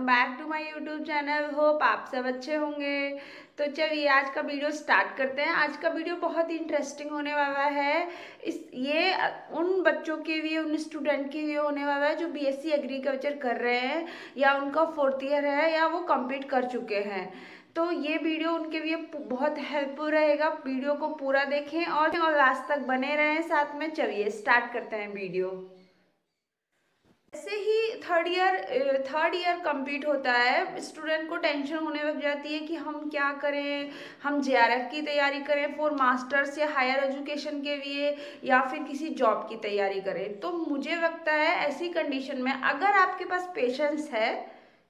Welcome back to my YouTube channel. Hope आप सब अच्छे होंगे। तो चलिए आज का वीडियो स्टार्ट करते हैं। आज का वीडियो बहुत ही इंटरेस्टिंग होने वाला है। ये उन बच्चों के लिए, उन स्टूडेंट के लिए होने वाला है जो बीएससी एग्रीकल्चर कर रहे हैं या उनका 4th ईयर है या वो कंप्लीट कर चुके हैं। तो ये वीडियो उनके लिए बहुत हेल्पफुल रहेगा। वीडियो को पूरा देखें और लास्ट तक बने रहें साथ में। चलिए स्टार्ट करते हैं वीडियो। जैसे ही थर्ड ईयर कंप्लीट होता है, स्टूडेंट को टेंशन होने लग जाती है कि हम क्या करें। हम जेआरएफ की तैयारी करें फॉर मास्टर्स या हायर एजुकेशन के लिए, या फिर किसी जॉब की तैयारी करें। तो मुझे लगता है ऐसी कंडीशन में अगर आपके पास पेशेंस है,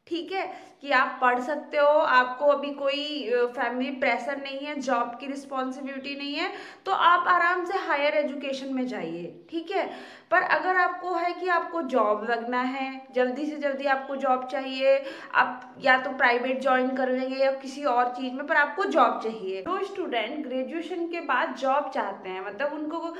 ठीक है, कि आप पढ़ सकते हो, आपको अभी कोई फैमिली प्रेशर नहीं है, जॉब की रिस्पॉन्सिबिलिटी नहीं है, तो आप आराम से हायर एजुकेशन में जाइए, ठीक है। पर अगर आपको है कि आपको जॉब लगना है, जल्दी से जल्दी आपको जॉब चाहिए, आप या तो प्राइवेट ज्वाइन कर लेंगे या किसी और चीज़ में, पर आपको जॉब चाहिए। जो स्टूडेंट ग्रेजुएशन के बाद जॉब चाहते हैं, मतलब उनको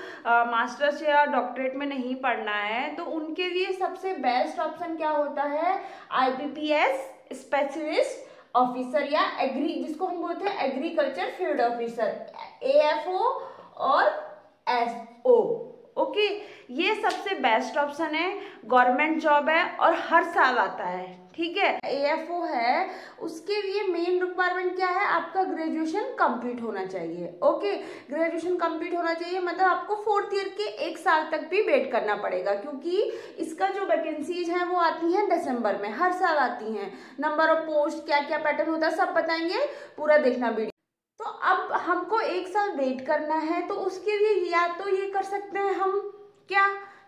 मास्टर्स या डॉक्टरेट में नहीं पढ़ना है, तो उनके लिए सबसे बेस्ट ऑप्शन क्या होता है? IPPS स्पेशलिस्ट ऑफिसर या जिसको हम बोलते हैं एग्रीकल्चर फील्ड ऑफिसर, AFO और SO। ओके, ये सबसे बेस्ट ऑप्शन है। गवर्नमेंट जॉब है और हर साल आता है, ठीक है। AFO है, उसके लिए मेन रिक्वायरमेंट क्या है? आपका ग्रेजुएशन कंप्लीट होना चाहिए। ओके, ग्रेजुएशन कंप्लीट होना चाहिए, मतलब आपको 4th ईयर के 1 साल तक भी वेट करना पड़ेगा, क्योंकि इसका जो वैकेंसीज हैं वो आती हैं दिसंबर में, हर साल आती हैं। नंबर ऑफ पोस्ट, क्या क्या पैटर्न होता है, सब बताएंगे, पूरा देखना वीडियो। तो अब हमको 1 साल वेट करना है, तो उसके लिए या तो ये कर सकते हैं हम क्या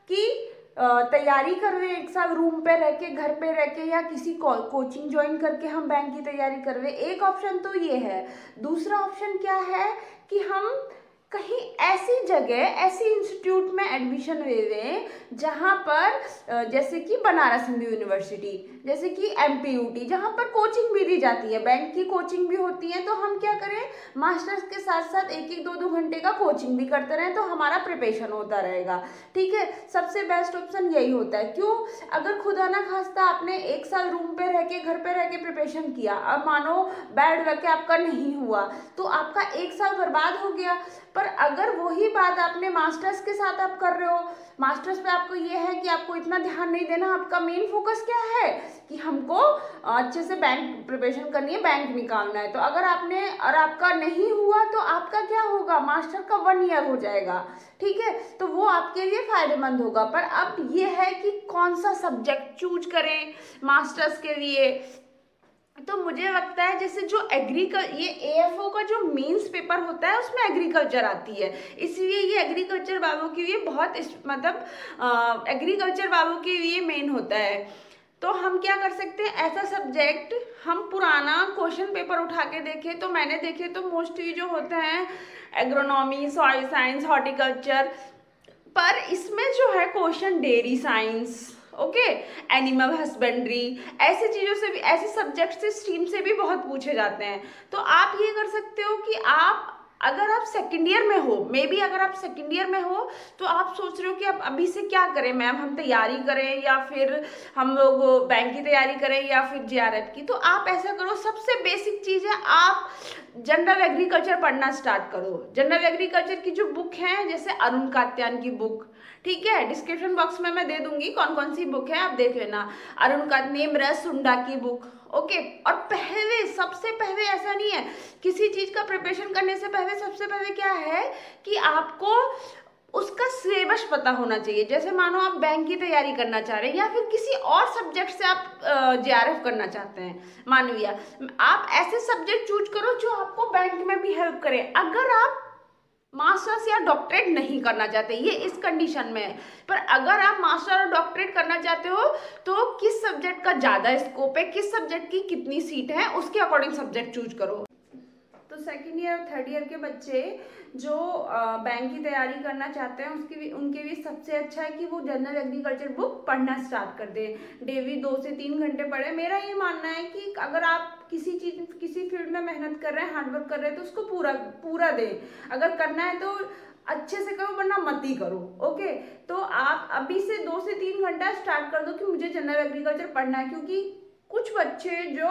कि तैयारी कर रहे हैं 1 साल रूम पे रह के, घर पे रह के, या किसी कोचिंग ज्वाइन करके हम बैंक की तैयारी कर रहे हैं। एक ऑप्शन तो ये है। दूसरा ऑप्शन क्या है कि हम कहीं ऐसी जगह, ऐसी इंस्टीट्यूट में एडमिशन ले लें जहाँ पर जैसे कि बनारस हिंदू यूनिवर्सिटी, जैसे कि MPUT, जहाँ पर कोचिंग भी दी जाती है, बैंक की कोचिंग भी होती है। तो हम क्या करें, मास्टर्स के साथ साथ 1-1, 2-2 घंटे का कोचिंग भी करते रहें, तो हमारा प्रिपरेशन होता रहेगा, ठीक है। सबसे बेस्ट ऑप्शन यही होता है। क्यों? अगर खुदा ना खास्ता आपने 1 साल रूम पे रह के, घर पे रह के प्रिपरेशन किया, अब मानो बैड लग के आपका नहीं हुआ, तो आपका 1 साल बर्बाद हो गया। पर अगर वही बात आपने मास्टर्स के साथ आप कर रहे हो, मास्टर्स पे आपको ये है कि आपको इतना ध्यान नहीं देना, आपका मेन फोकस क्या है कि हमको अच्छे से बैंक प्रिपरेशन करनी है, बैंक निकालना है। तो अगर आपने और आपका नहीं हुआ, तो आपका क्या होगा? मास्टर का 1 ईयर हो जाएगा, ठीक है। तो वो आपके लिए फायदेमंद होगा। पर अब ये है कि कौन सा सब्जेक्ट चूज करें मास्टर्स के लिए। तो मुझे लगता है जैसे जो ये AFO का जो मेंस पेपर होता है उसमें एग्रीकल्चर आती है, इसलिए ये एग्रीकल्चर वालों के लिए बहुत मतलब एग्रीकल्चर वालों के लिए मेन होता है। तो हम क्या कर सकते हैं, ऐसा सब्जेक्ट हम पुराना क्वेश्चन पेपर उठा के देखें, तो मैंने देखे तो मोस्टली जो होते हैं एग्रोनॉमी, सॉइल साइंस, हॉर्टिकल्चर, पर इसमें जो है question dairy science, okay, animal husbandry, ऐसी चीज़ों से भी, ऐसे सब्जेक्ट से, स्ट्रीम से भी बहुत पूछे जाते हैं। तो आप ये कर सकते हो कि आप अगर आप सेकेंड ईयर में हो, मे बी अगर आप सेकेंड ईयर में हो, तो आप सोच रहे हो कि आप अभी से क्या करें मैम, हम तैयारी करें या फिर हम लोग बैंक की तैयारी करें या फिर JRF की। तो आप ऐसा करो, सबसे बेसिक चीज़ है, आप जनरल एग्रीकल्चर पढ़ना स्टार्ट करो। जनरल एग्रीकल्चर की जो बुक है, जैसे अरुण कात्यायन की बुक, ठीक है, डिस्क्रिप्शन बॉक्स में मैं दे दूंगी कौन कौन सी बुक है, आप देख लेना। अरुण का नेमरस सुंडा की बुक, ओके। और पहले, सबसे पहले, ऐसा नहीं है, किसी चीज का प्रिपरेशन करने से पहले सबसे पहले क्या है कि आपको उसका सिलेबस पता होना चाहिए। जैसे मानो आप बैंक की तैयारी करना चाह रहे हैं या फिर किसी और सब्जेक्ट से आप JRF करना चाहते हैं, मान लिया, आप ऐसे सब्जेक्ट चूज करो जो आपको बैंक में भी हेल्प करे। अगर आप मास्टर्स या डॉक्टरेट नहीं करना चाहते, ये इस कंडीशन में है। पर अगर आप मास्टर और डॉक्टरेट करना चाहते हो, तो किस सब्जेक्ट का ज़्यादा स्कोप है, किस सब्जेक्ट की कितनी सीट है, उसके अकॉर्डिंग सब्जेक्ट चूज करो। तो सेकेंड ईयर, थर्ड ईयर के बच्चे जो बैंक की तैयारी करना चाहते हैं, उनके लिए सबसे अच्छा है कि वो जनरल एग्रीकल्चर बुक पढ़ना स्टार्ट कर दें। डेली 2 से 3 घंटे पढ़े। मेरा ये मानना है कि अगर आप किसी फील्ड में मेहनत कर रहे हैं, हार्डवर्क कर रहे हैं, तो उसको पूरा दें। अगर करना है तो अच्छे से करो, वरना मत ही करो, ओके। तो आप अभी से 2 से 3 घंटा स्टार्ट कर दो कि मुझे जनरल एग्रीकल्चर पढ़ना है, क्योंकि कुछ बच्चे जो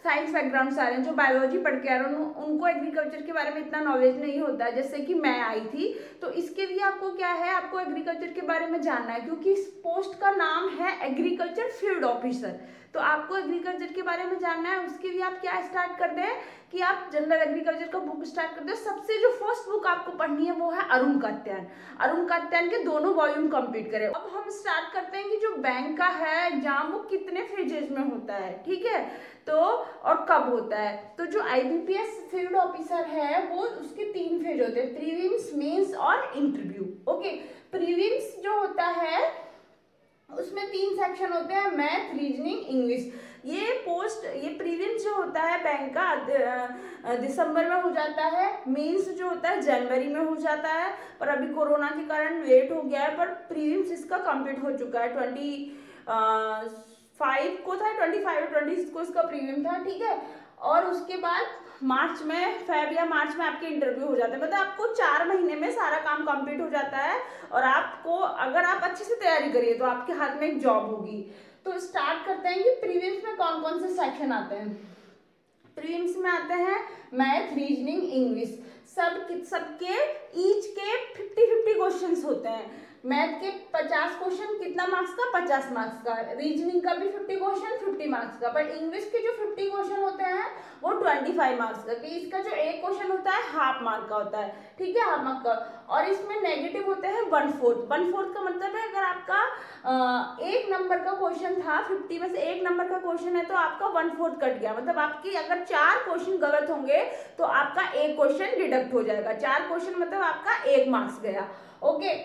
साइंस बैकग्राउंड से आ रहे हैं, जो बायोलॉजी पढ़ के आ रहे हैं, उनको एग्रीकल्चर के बारे में इतना नॉलेज नहीं होता है, जैसे कि मैं आई थी। तो इसके लिए आपको क्या है, आपको एग्रीकल्चर के बारे में जानना है, क्योंकि इस पोस्ट का नाम है एग्रीकल्चर फील्ड ऑफिसर। तो आपको एग्रीकल्चर के बारे में जानना है। उसके लिए आप क्या स्टार्ट कर दें कि आप जनरल एग्रीकल्चर का बुक स्टार्ट कर दो। सबसे जो फर्स्ट बुक आपको पढ़नी है वो है अरुण कात्यायन। अरुण कात्यायन के दोनों वॉल्यूम कंप्लीट करें। अब हम स्टार्ट करते हैं कि जो बैंक का है एग्जाम वो कितने फेजेज में होता है, ठीक है, तो और कब होता है। तो जो IBPS फील्ड ऑफिसर है वो उसके 3 फेज होते हैं, प्रीलिम्स, मेंस और इंटरव्यू। ओके, प्रीलिम्स जो होता है उसमें 3 सेक्शन होते हैं, मैथ, रीजनिंग, इंग्लिश। ये प्रीलिम्स जो होता है बैंक का दिसंबर में हो जाता है। मेंस जो होता है जनवरी में हो जाता है, पर अभी कोरोना के कारण लेट हो गया है, पर प्रीलिम्स इसका कंप्लीट हो चुका है। 25 को था, 25 और 26 को इसका प्रीलिम था, ठीक है। और उसके बाद मार्च में, फेब या मार्च में आपके इंटरव्यू हो जाते हैं। मतलब आपको 4 महीने में सारा काम कंप्लीट हो जाता है, और आपको अगर आप अच्छे से तैयारी करिए तो आपके हाथ में एक जॉब होगी। तो स्टार्ट करते हैं कि प्रीलिम्स में कौन कौन से सेक्शन आते हैं। प्रीलिम्स में आते हैं मैथ, रीजनिंग, इंग्लिश। सबके ईच के 50-50 क्वेश्चंस होते हैं। मैथ के 50 क्वेश्चन, कितना मार्क्स का, 50 मार्क्स का। रीजनिंग का भी 50 क्वेश्चन, 50 मार्क्स का। पर इंग्लिश के जो 50 क्वेश्चन होते हैं वो 25 मार्क्स का। कि इसका जो एक क्वेश्चन होता है हाफ मार्क का होता है, ठीक है, हाफ मार्क का। और इसमें नेगेटिव होते हैं 1/4। 1/4 का मतलब है अगर आपका 1 नंबर का क्वेश्चन था, 50 में से 1 नंबर का क्वेश्चन है, तो आपका 1/4 कट गया। मतलब आपकी अगर 4 क्वेश्चन गलत होंगे तो आपका 1 क्वेश्चन डिडक्ट हो जाएगा। 4 क्वेश्चन मतलब आपका 1 मार्क्स गया। ओके,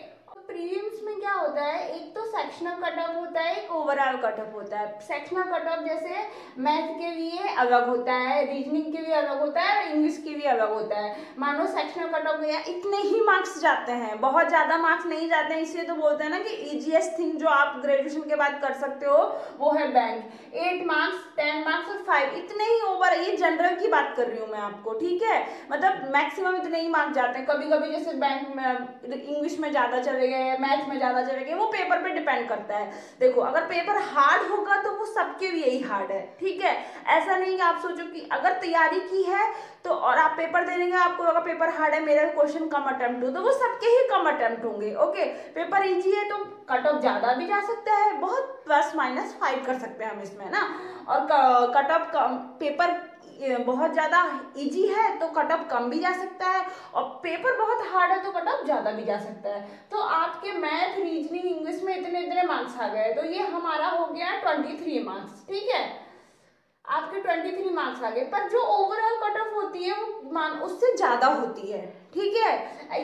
प्रीलिम्स में क्या होता है, एक तो सेक्शनल कट ऑफ होता है, एक ओवरऑल कट ऑफ होता है। सेक्शनल कट ऑफ जैसे मैथ के लिए अलग होता है, रीजनिंग के लिए अलग होता है, और इंग्लिश के लिए अलग होता है। मानो सेक्शनल कट ऑफ गया, इतने ही मार्क्स जाते हैं, बहुत ज़्यादा मार्क्स नहीं जाते हैं। इसलिए तो बोलते हैं ना कि ईजीएस्ट थिंग जो आप ग्रेजुएशन के बाद कर सकते हो वो है बैंक। 8 मार्क्स, 10 मार्क्स और 5, इतने ही ओवर। ये जनरल की बात कर रही हूँ मैं आपको, ठीक है। मतलब मैक्सिमम इतने ही मार्क्स जाते हैं। कभी कभी जैसे बैंक में इंग्लिश में ज़्यादा चले गए, मैथ में ज़्यादा चले गए, वो पेपर पे डिपेंड करता है। देखो, अगर पेपर हार्ड होगा तो वो सबके लिए ही हार्ड है, ठीक है। ऐसा नहीं कि आप सोचो कि अगर तैयारी की है तो और आप पेपर देने का आपको अगर पेपर हार्ड है, मेरा क्वेश्चन कम अटेम्प्ट हो, तो वो सबके ही कम अटेम्प्ट होंगे। ओके, पेपर इजी है तो कट ऑफ ज़्यादा भी जा सकता है, बहुत +-5 कर सकते हैं हम इसमें ना। और कट ऑफ पेपर बहुत ज़्यादा इजी है तो कट ऑफ कम भी जा सकता है, और पेपर बहुत हार्ड है तो कट ऑफ ज़्यादा भी जा सकता है। तो आपके मैथ, रीजनिंग, इंग्लिश में इतने इतने मार्क्स आ गए, तो ये हमारा हो गया 23 मार्क्स, ठीक है। आपके 23 मार्क्स आ गए, पर जो ओवरऑल कट ऑफ होती है वो उससे ज़्यादा होती है, ठीक है।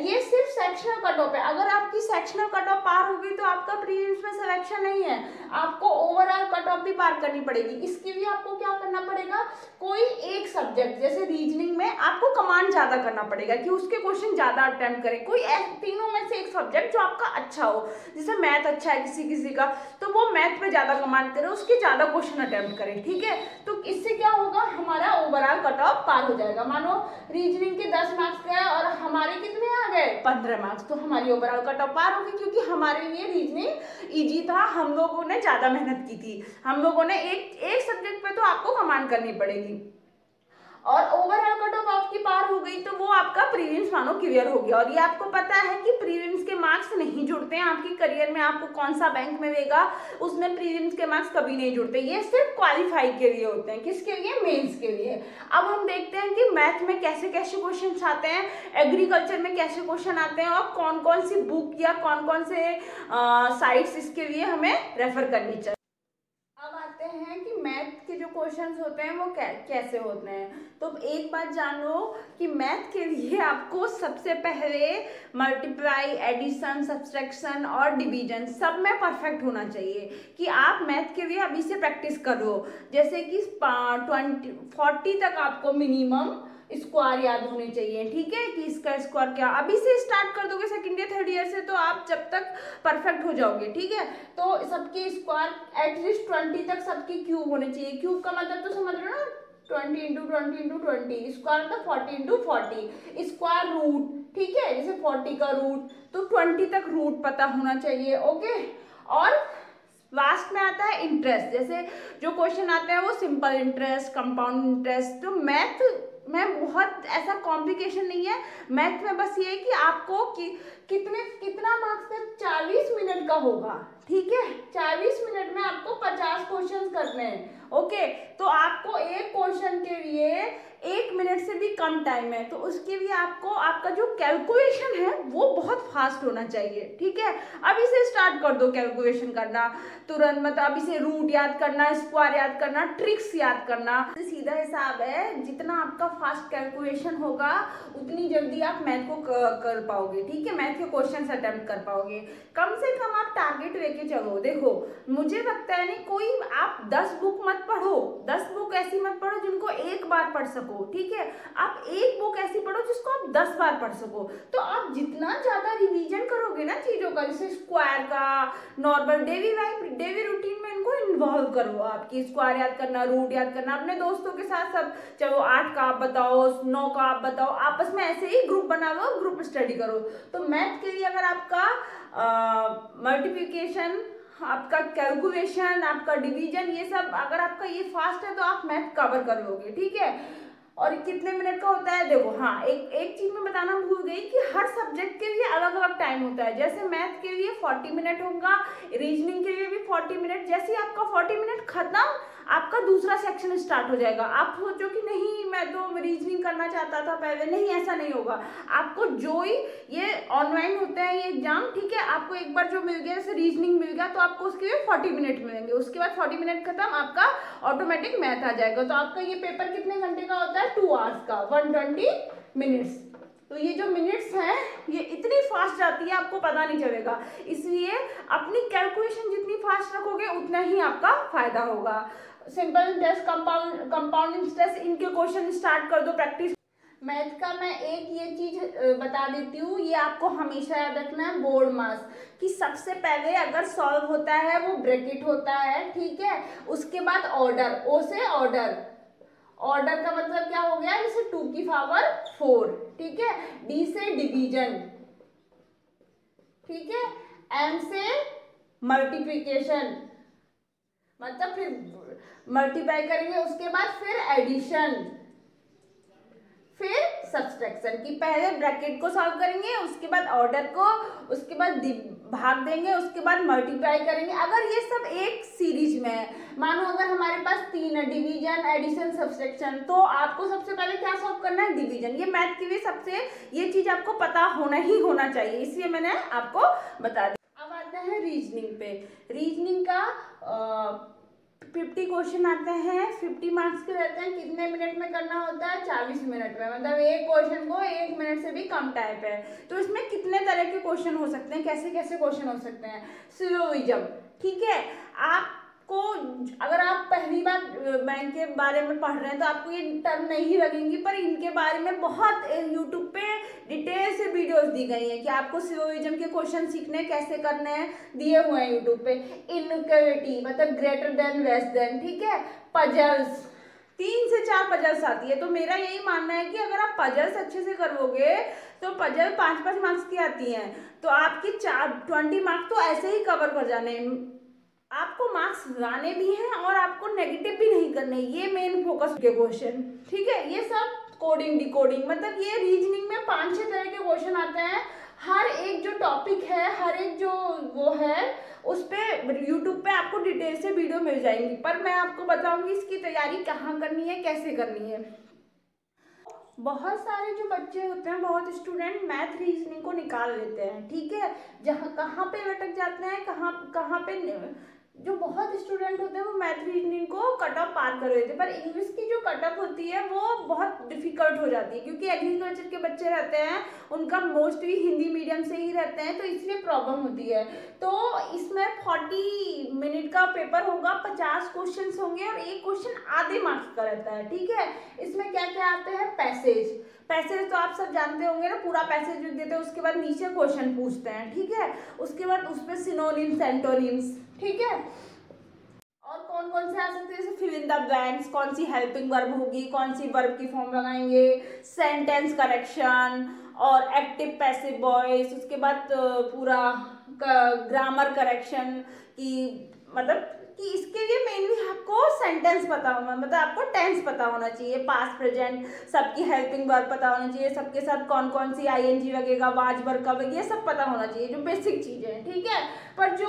ये सिर्फ सेक्शनल कट ऑफ है। अगर आपकी सेक्शनल कट ऑफ पार होगी तो आपका प्रीलिम्स में सिलेक्शन नहीं है, आपको ओवरऑल कट ऑफ भी पार करनी पड़ेगी। इसके लिए आपको क्या करना पड़ेगा, कोई एक सब्जेक्ट, जैसे रीजनिंग में आपको कमांड ज़्यादा करना पड़ेगा कि उसके क्वेश्चन ज़्यादा अटेम्प्ट करें। कोई तीनों में से एक सब्जेक्ट जो आपका अच्छा हो, जैसे मैथ अच्छा है किसी किसी का, तो वो मैथ पे ज़्यादा कमांड करे, उसके ज़्यादा क्वेश्चन अटेम्प्ट करें, ठीक है। तो इससे क्या होगा, हमारा ओवरऑल कट ऑफ पार हो जाएगा। मानो रीजनिंग के 10 मार्क्स गए और हमारे कितने आ गए, 15 मार्क्स, तो हमारी ओवरऑल कट ऑफ पार होगी, क्योंकि हमारे लिए रीजनिंग इजी था, हम लोगों ने ज़्यादा मेहनत की थी। हम लोगों ने एक सब्जेक्ट पे तो आपको कमांड करनी पड़ेगी, और ओवरऑल कट ऑफ आपकी पार हो गई तो वो आपका प्रीलिम्स मानो क्लियर हो गया। और ये आपको पता है कि प्रीलिम्स के मार्क्स नहीं जुड़ते हैं आपकी करियर में, आपको कौन सा बैंक में देगा उसमें प्रीलिम्स के मार्क्स कभी नहीं जुड़ते। ये सिर्फ क्वालिफाई के लिए होते हैं, किसके लिए, मेंस के लिए। अब हम देखते हैं कि मैथ में कैसे कैसे क्वेश्चन आते हैं, एग्रीकल्चर में कैसे क्वेश्चन आते हैं, और कौन कौन सी बुक या कौन कौन से साइट्स इसके लिए हमें रेफर करनी चाहिए। अब आते हैं कि मैथ के जो क्वेश्चंस होते हैं वो कैसे होते हैं। तो एक बात जान लो कि मैथ के लिए आपको सबसे पहले मल्टीप्लाई, एडिशन, सब्सट्रैक्शन और डिवीजन सब में परफेक्ट होना चाहिए। कि आप मैथ के लिए अभी से प्रैक्टिस करो, जैसे कि 40 तक आपको मिनिमम स्क्वायर याद होने चाहिए, ठीक है, कि इसका स्क्वायर क्या, अभी से स्टार्ट कर दोगे सेकंड ईयर थर्ड ईयर से तो आप जब तक परफेक्ट हो जाओगे, ठीक है। तो सबकी स्क्वायर एटलीस्ट 20 तक सबकी क्यूब होने चाहिए। क्यूब का मतलब तो समझ रहे हो ना, 20 × 20 × 20, स्क्वायर मतलब 40 × 40, स्क्वायर रूट, ठीक है, जैसे 40 का रूट, तो 20 तक रूट पता होना चाहिए, ओके। और लास्ट में आता है इंटरेस्ट। जैसे जो क्वेश्चन आते हैं वो सिंपल इंटरेस्ट, कंपाउंड इंटरेस्ट। तो मैथ में बहुत ऐसा कॉम्प्लिकेशन नहीं है। मैथ में बस ये है कि आपको कितना मार्क्स का 40 मिनट का होगा, ठीक है। 40 मिनट में आपको 50 क्वेश्चन करने हैं, ओके। तो आपको एक क्वेश्चन के लिए 1 मिनट से भी कम टाइम है, तो उसके लिए आपको आपका जो कैलकुलेशन है वो बहुत फास्ट होना चाहिए, ठीक है। अभी से स्टार्ट कर दो कैलकुलेशन करना तुरंत, मतलब अभी से रूट याद करना, स्क्वायर याद करना, ट्रिक्स याद करना। सीधा हिसाब है, जितना आपका फास्ट कैलकुलेशन होगा उतनी जल्दी आप मैथ को कर पाओगे, ठीक है। मैथ के क्वेश्चन अटेम्प्ट कर पाओगे। कम से कम आप टारगेट लेके चलो। देखो मुझे लगता है नहीं कोई, आप 10 बुक मत पढ़ो, 10 बुक ऐसी मत पढ़ो जिनको एक बार पढ़ सको, ठीक है। आप एक बुक ऐसी पढ़ो जिसको आप 10 बार पढ़ सको। तो आप जितना ज्यादा रिवीजन करोगे ना चीजों का, जैसे स्क्वायर का, नॉर्मल डेली रूटीन में इनको इन्वॉल्व करो। आपकी स्क्वायर याद करना, रूट याद करना, अपने दोस्तों के साथ सब, चलो 8 का आप बताओ, 9 का आप बताओ, आपस में ऐसे ही ग्रुप बना लो, ग्रुप स्टडी करो। तो मैथ के लिए अगर आपका मल्टीप्लिकेशन, आपका कैलकुलेशन, आपका डिवीजन, ये सब अगर आपका ये फास्ट है तो आप मैथ कवर कर लोगे, ठीक है। और कितने मिनट का होता है, देखो हाँ एक चीज मैं बताना भूल गई कि हर सब्जेक्ट के लिए अलग अलग टाइम होता है। जैसे मैथ के लिए 40 मिनट होगा, रीजनिंग के लिए भी 40 मिनट। जैसे आपका 40 मिनट खत्म, आपका दूसरा सेक्शन स्टार्ट हो जाएगा। आप सोचो कि नहीं मैं तो रीजनिंग करना चाहता था पहले, नहीं ऐसा नहीं होगा। आपको जो ही ये ऑनलाइन होता है ये एग्जाम, ठीक है, आपको एक बार जो मिल गया, जैसे रीजनिंग मिल गया, तो आपको उसके लिए 40 मिनट मिलेंगे। उसके बाद 40 मिनट खत्म, आपका ऑटोमेटिक मैथ आ जाएगा। तो आपका ये पेपर कितने घंटे का होता है, 2 आवर्स का, 120 मिनट्स। तो ये जो मिनट्स हैं ये इतनी फास्ट जाती है आपको पता नहीं चलेगा। इसलिए अपनी कैलकुलेशन जितनी फास्ट रखोगे उतना ही आपका फायदा होगा। सिंपल इंटरेस्ट, कंपाउंड इंटरेस्ट, इनके क्वेश्चन स्टार्ट कर दो प्रैक्टिस। मैथ का मैं एक ये चीज बता देती हूँ, ये आपको हमेशा याद रखना है बोर्ड मास, कि सबसे पहले अगर सॉल्व होता है वो ब्रैकेट होता है, ठीक है। उसके बाद ऑर्डर, ओ से ऑर्डर, ऑर्डर का मतलब क्या हो गया, जैसे 2 की पावर 4, ठीक है। डी से डिवीजन, ठीक है। एम से मल्टीप्लिकेशन, मतलब फिर मल्टीप्लाई करेंगे, उसके बाद फिर एडिशन, फिर सब्सट्रैक्शन। की पहले ब्रैकेट को सॉल्व करेंगे, उसके बाद ऑर्डर को, उसके बाद भाग देंगे, उसके बाद मल्टीप्लाई करेंगे। अगर ये सब एक सीरीज में है, मानो अगर हमारे पास 3 है, डिवीजन, एडिशन, सब्सट्रैक्शन, तो आपको सबसे पहले क्या सॉल्व करना है, डिवीजन। ये मैथ के लिए सबसे, ये चीज आपको पता होना ही होना चाहिए, इसलिए मैंने आपको बता दिया। अब आते हैं रीजनिंग पे। रीजनिंग का 50 क्वेश्चन आते हैं, 50 मार्क्स के रहते हैं। कितने मिनट में करना होता है, 40 मिनट में। मतलब एक क्वेश्चन को 1 मिनट से भी कम टाइम है। तो इसमें कितने तरह के क्वेश्चन हो सकते हैं, कैसे कैसे क्वेश्चन हो सकते हैं। सिलोजिज्म, ठीक है। आपको अगर आप पहली बार बैंक के बारे में पढ़ रहे हैं तो आपको ये टर्म नहीं लगेंगी, पर इनके बारे में बहुत यूट्यूब पे डिटेल से वीडियोस दी गई हैं कि आपको सिलोजिज्म के क्वेश्चन सीखने कैसे करने हैं, दिए हुए हैं यूट्यूब पे। इनइक्वालिटी मतलब ग्रेटर देन, लेस देन, ठीक है। पजल्स, 3 से 4 पजल्स आती है। तो मेरा यही मानना है कि अगर आप पजल्स अच्छे से करोगे तो पजल 5-5 मार्क्स की आती हैं, तो आपकी 20 मार्क्स तो ऐसे ही कवर कर जाने। आपको मार्क्स लाने भी हैं और आपको नेगेटिव भी नहीं करने, ये मेन फोकस के क्वेश्चन, ठीक है। ये सब कोडिंग डिकोडिंग, मतलब ये रीजनिंग में 5-6 तरह के क्वेश्चन आते हैं। हर एक जो टॉपिक है, हर एक जो वो है, उस पर यूट्यूब पे आपको डिटेल से वीडियो मिल जाएंगी, पर मैं आपको बताऊंगी इसकी तैयारी कहाँ करनी है, कैसे करनी है। बहुत सारे जो बच्चे होते हैं, बहुत स्टूडेंट मैथ रीजनिंग को निकाल लेते हैं, ठीक है। जहाँ कहाँ पे भटक जाते हैं, कहाँ कहाँ पे जो बहुत स्टूडेंट होते हैं वो मैथ रीजनिंग को कट ऑफ पार कर देते हैं, पर इंग्लिश की जो कट ऑफ होती है वो बहुत डिफिकल्ट हो जाती है, क्योंकि एग्रीकल्चर के बच्चे रहते हैं, उनका मोस्टली हिंदी मीडियम से ही रहते हैं, तो इसलिए प्रॉब्लम होती है। तो इसमें 40 मिनट का पेपर होगा, 50 क्वेश्चन होंगे और एक क्वेश्चन आधे मार्क्स का रहता है, ठीक है। इसमें क्या क्या आते हैं, पैसेज तो आप सब जानते होंगे ना, पूरा पैसेज लिख देते हैं, उसके बाद नीचे क्वेश्चन पूछते हैं, ठीक है। उसके बाद उसमें सिनोनिम्स, एंटोनिम्स, ठीक है। और कौन कौन से आ सकते हैं, जैसे फिल इन द ब्लैंक्स, कौन सी हेल्पिंग वर्ब होगी, कौन सी वर्ब की फॉर्म लगाएंगे, सेंटेंस करेक्शन और एक्टिव पैसिव वॉइस, उसके बाद पूरा ग्रामर करेक्शन की मतलब कि इसके लिए मेनली आपको सेंटेंस पता होना, मतलब आपको टेंस पता होना चाहिए, पास्ट प्रेजेंट, सबकी हेल्पिंग वर्ब पता होना चाहिए, सबके साथ कौन कौन सी आईएनजी लगेगा, वाज वर्ब कब, ये सब पता होना चाहिए, जो बेसिक चीजें हैं, ठीक है। पर जो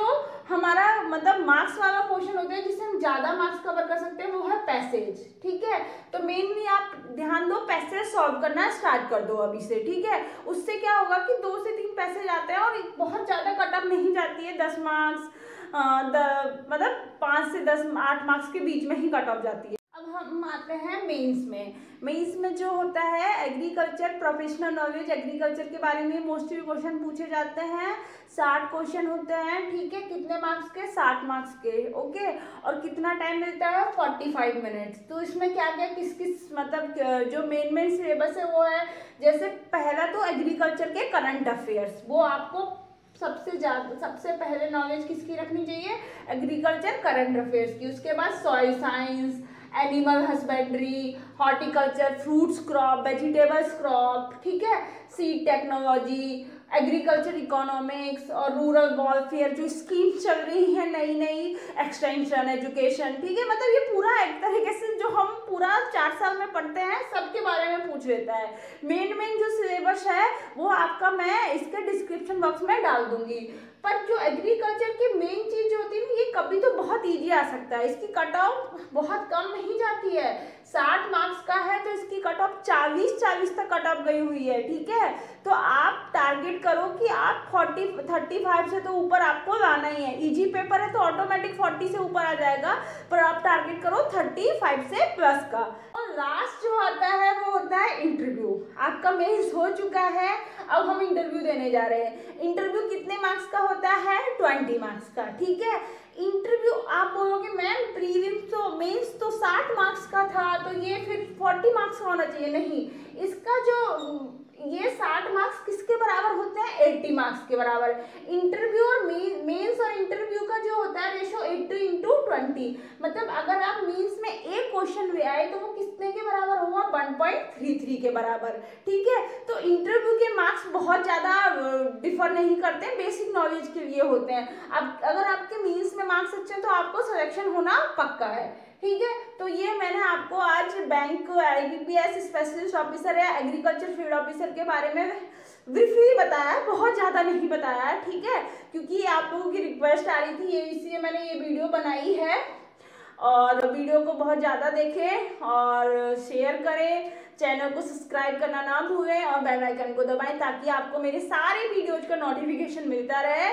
हमारा मतलब मार्क्स वाला क्वेश्चन होता है जिससे हम ज्यादा मार्क्स कवर कर सकते हैं, वो है पैसेज, ठीक है। तो मेनली आप ध्यान दो, पैसेज सॉल्व करना स्टार्ट कर दो अभी से, ठीक है। उससे क्या होगा कि 2 से 3 पैसेज आते हैं और बहुत ज्यादा कट ऑफ नहीं जाती है, 10 मार्क्स मतलब 5 से 10 8 मार्क्स के बीच में ही कट ऑफ जाती है। अब हम आते हैं मेंस में। मेंस में जो होता है एग्रीकल्चर प्रोफेशनल नॉलेज, एग्रीकल्चर के बारे में मोस्टली क्वेश्चन पूछे जाते हैं। 60 क्वेश्चन होते हैं, ठीक है। कितने मार्क्स के? 60 मार्क्स के, ओके। और कितना टाइम मिलता है? 45 मिनट्स। तो इसमें क्या क्या किस किस मतलब जो मेन सिलेबस है वो है, जैसे पहला तो एग्रीकल्चर के करंट अफेयर्स, वो आपको सबसे पहले नॉलेज किसकी रखनी चाहिए? एग्रीकल्चर करंट अफेयर्स की। उसके बाद soil science, animal husbandry, horticulture, fruits crop, vegetables crop, ठीक है, सीड टेक्नोलॉजी, एग्रीकल्चर इकोनॉमिक्स और रूरल वेलफेयर, जो स्कीम्स चल रही हैं नई नई, एक्सटेंशन, एजुकेशन, ठीक है। मतलब ये पूरा एक तरीके से जो हम पूरा 4 साल में पढ़ते हैं सबके बारे में पूछ लेता है। मेन जो सिलेबस है वो आपका मैं इसके डिस्क्रिप्शन बॉक्स में डाल दूंगी। पर जो एग्रीकल्चर की मेन चीज होती है ना, ये कभी तो बहुत इजी आ सकता है, इसकी कट ऑफ बहुत कम नहीं जाती है। 60 मार्क्स का है तो इसकी कट ऑफ 40 तक कट ऑफ गई हुई है, ठीक है। तो आप टारगेट करो कि आप 35 से तो ऊपर आपको लाना ही है। इजी पेपर है तो ऑटोमेटिक 40 से ऊपर आ जाएगा, पर आप टारगेट करो 35 से प्लस का। और लास्ट जो आता है वो होता है इंटरव्यू। आपका मेंस हो चुका है, अब हम इंटरव्यू देने जा रहे हैं। इंटरव्यू कितने मार्क्स का होता है? 20 मार्क्स का, ठीक है। इंटरव्यू आप बोलोगे मैम प्रीलिम्स तो मेंस तो 60 मार्क्स का था, तो ये फिर 40 मार्क्स का होना चाहिए। नहीं, इसका जो ये 60 मार्क्स किसके बराबर होते हैं? 80 मार्क्स के बराबर। इंटरव्यू और मेंस और इंटरव्यू का जो होता है रेशो 80/20, मतलब अगर आप मेंस में एक क्वेश्चन ले आए तो वो कितने के बराबर होगा? 1.33 के बराबर, ठीक है। तो इंटरव्यू के मार्क्स बहुत ज़्यादा डिफर नहीं करते, बेसिक नॉलेज के लिए होते हैं। अब अगर आपके मेंस में मार्क्स अच्छे हैं तो आपको सिलेक्शन होना पक्का है, ठीक है। तो ये मैंने आपको आज बैंक IBPS स्पेशलिस्ट ऑफिसर या एग्रीकल्चर फील्ड ऑफिसर के बारे में ब्रीफली बताया, बहुत ज़्यादा नहीं बताया है, ठीक है, क्योंकि आप लोगों की रिक्वेस्ट आ रही थी, ये इसलिए मैंने ये वीडियो बनाई है। और वीडियो को बहुत ज़्यादा देखें और शेयर करें, चैनल को सब्सक्राइब करना ना भूलें और बेल आइकन को दबाएं ताकि आपको मेरे सारे वीडियोज का नोटिफिकेशन मिलता रहे।